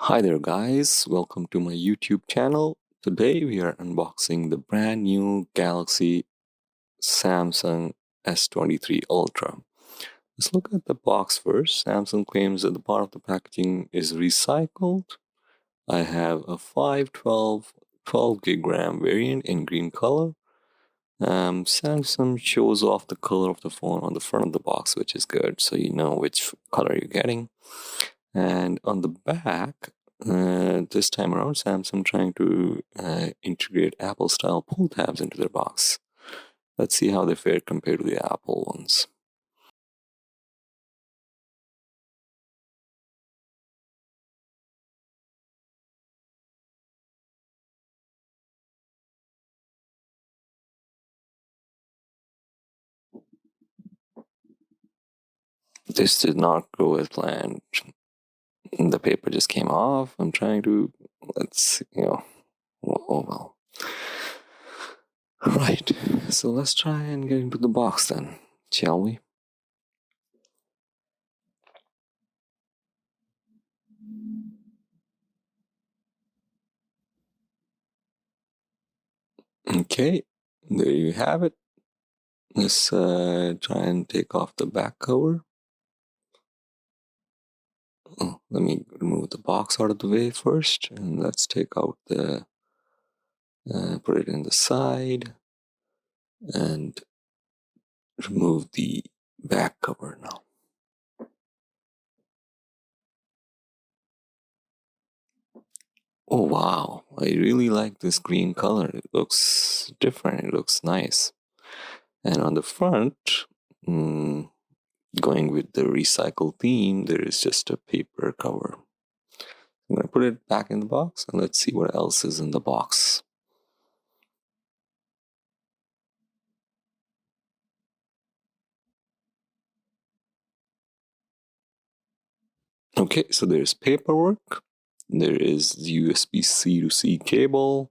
Hi there guys, welcome to my YouTube channel. Today we are unboxing the brand new Galaxy Samsung S23 Ultra. Let's look at the box first. Samsung claims that the part of the packaging is recycled. I have a 512 gig RAM variant in green color. Samsung shows off the color of the phone on the front of the box, which is good, so you know which color you're getting. And on the back, this time around, Samsung trying to integrate Apple-style pull tabs into their box. Let's see how they fare compared to the Apple ones. This did not go as planned. The paper just came off. I'm trying to, oh well. Right, so let's try and get into the box then, shall we? Okay, there you have it. Let's try and take off the back cover. Let me remove the box out of the way first, and let's take out put it in the side, and remove the back cover now. Oh wow, I really like this green color. It looks different, it looks nice. And on the front, going with the recycle theme, there is just a paper cover. I'm going to put it back in the box, and let's see what else is in the box. Okay, so there's paperwork, there is the USB-C to C cable,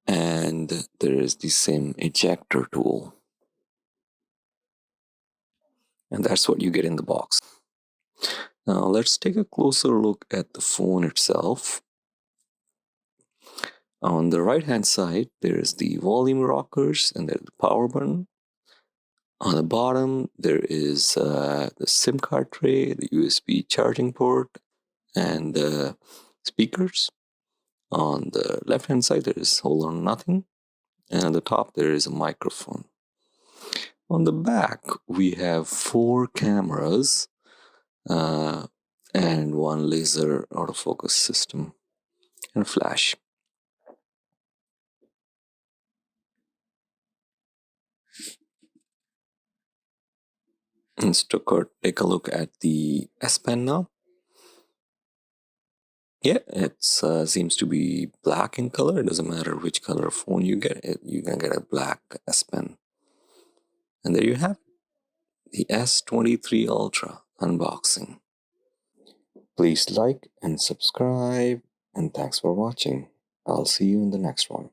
and there is the SIM ejector tool. And that's what you get in the box. Now let's take a closer look at the phone itself. On the right hand side, there is the volume rockers and there's the power button. On the bottom, there is the SIM card tray, the USB charging port, and the speakers. On the left hand side, there is hold on nothing. And on the top, there is a microphone. On the back, we have 4 cameras and one laser autofocus system and a flash. Let's take a look at the S Pen now. Yeah, it seems to be black in color. It doesn't matter which color phone you get, you can get a black S Pen. And there you have it, the S23 Ultra unboxing. Please like and subscribe, and thanks for watching. I'll see you in the next one.